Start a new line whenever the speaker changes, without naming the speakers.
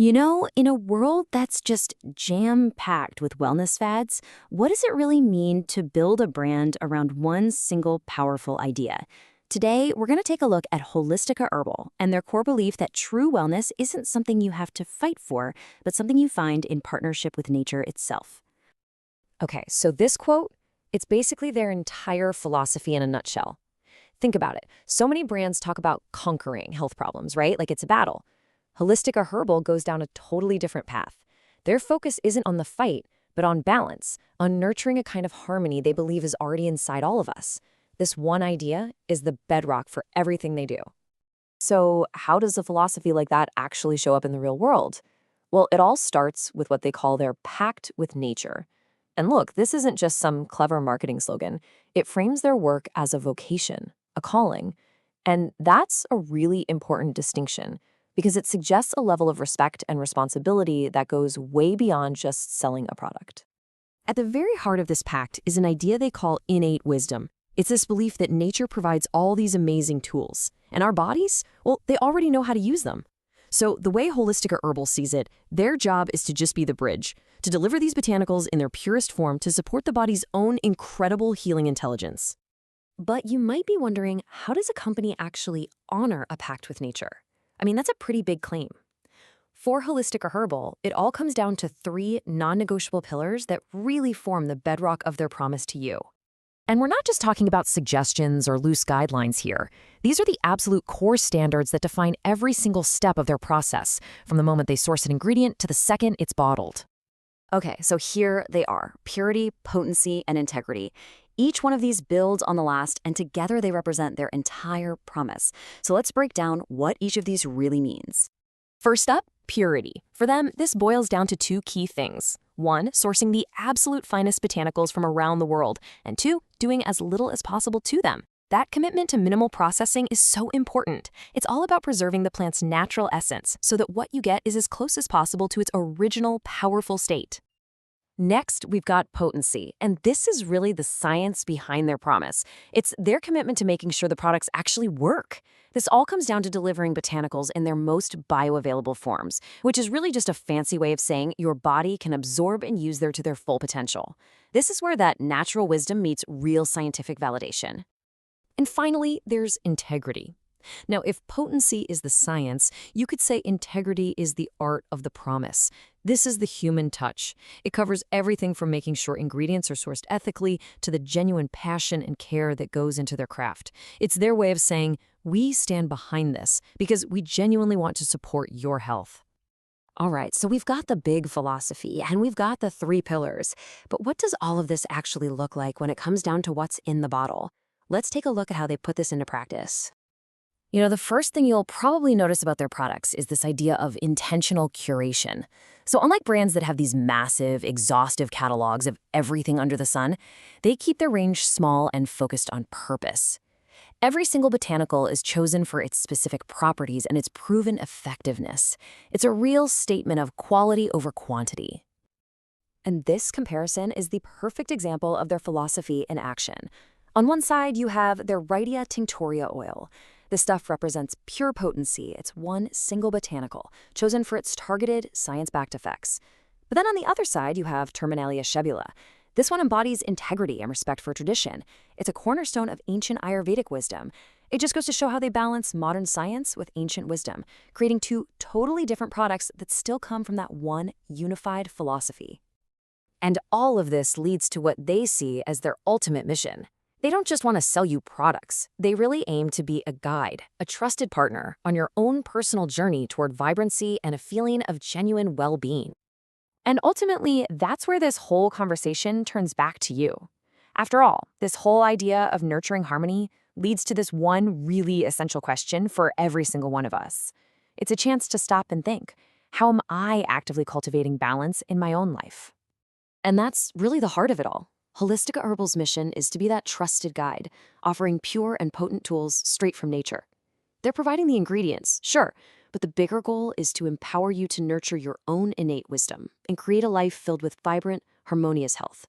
In a world that's just jam-packed with wellness fads, what does it really mean to build a brand around one single powerful idea? Today, we're going to take a look at Holistica Herbal and their core belief that true wellness isn't something you have to fight for, but something you find in partnership with nature itself.
Okay, so this quote, it's basically their entire philosophy in a nutshell. Think about it. So many brands talk about conquering health problems, right? Like it's a battle. Holistica Herbal goes down a totally different path. Their focus isn't on the fight, but on balance, on nurturing a kind of harmony they believe is already inside all of us. This one idea is the bedrock for everything they do. So, how does a philosophy like that actually show up in the real world? Well, it all starts with what they call their pact with nature. And look, this isn't just some clever marketing slogan. It frames their work as a vocation, a calling. And that's a really important distinction because it suggests a level of respect and responsibility that goes way beyond just selling a product. At the very heart of this pact is an idea they call innate wisdom. It's this belief that nature provides all these amazing tools, and our bodies, well, they already know how to use them. So the way Holistica Herbal sees it, their job is to just be the bridge, to deliver these botanicals in their purest form to support the body's own incredible healing intelligence. But you might be wondering, how does a company actually honor a pact with nature? I mean, that's a pretty big claim. For Holistica Herbal, it all comes down to three non-negotiable pillars that really form the bedrock of their promise to you. And we're not just talking about suggestions or loose guidelines here. These are the absolute core standards that define every single step of their process, from the moment they source an ingredient to the second it's bottled. Okay, so here they are: purity, potency, and integrity. Each one of these builds on the last, and together they represent their entire promise. So let's break down what each of these really means. First up, purity. For them, this boils down to two key things. One, sourcing the absolute finest botanicals from around the world, and two, doing as little as possible to them. That commitment to minimal processing is so important. It's all about preserving the plant's natural essence so that what you get is as close as possible to its original, powerful state. Next, we've got potency, and this is really the science behind their promise. It's their commitment to making sure the products actually work. This all comes down to delivering botanicals in their most bioavailable forms, which is really just a fancy way of saying your body can absorb and use them to their full potential. This is where that natural wisdom meets real scientific validation. And finally, there's integrity. Now, if potency is the science, you could say integrity is the art of the promise. This is the human touch. It covers everything from making sure ingredients are sourced ethically to the genuine passion and care that goes into their craft. It's their way of saying, we stand behind this because we genuinely want to support your health. All right, so we've got the big philosophy and we've got the three pillars. But what does all of this actually look like when it comes down to what's in the bottle? Let's take a look at how they put this into practice. The first thing you'll probably notice about their products is this idea of intentional curation. So unlike brands that have these massive, exhaustive catalogs of everything under the sun, they keep their range small and focused on purpose. Every single botanical is chosen for its specific properties and its proven effectiveness. It's a real statement of quality over quantity. And this comparison is the perfect example of their philosophy in action. On one side, you have their Wrightia Tinctoria oil. This stuff represents pure potency. It's one single botanical, chosen for its targeted, science-backed effects. But then on the other side, you have Terminalia shebula. This one embodies integrity and respect for tradition. It's a cornerstone of ancient Ayurvedic wisdom. It just goes to show how they balance modern science with ancient wisdom, creating two totally different products that still come from that one unified philosophy. And all of this leads to what they see as their ultimate mission. They don't just want to sell you products. They really aim to be a guide, a trusted partner on your own personal journey toward vibrancy and a feeling of genuine well-being. And ultimately, that's where this whole conversation turns back to you. After all, this whole idea of nurturing harmony leads to this one really essential question for every single one of us. It's a chance to stop and think, how am I actively cultivating balance in my own life? And that's really the heart of it all. Holistica Herbal's mission is to be that trusted guide, offering pure and potent tools straight from nature. They're providing the ingredients, sure, but the bigger goal is to empower you to nurture your own innate wisdom and create a life filled with vibrant, harmonious health.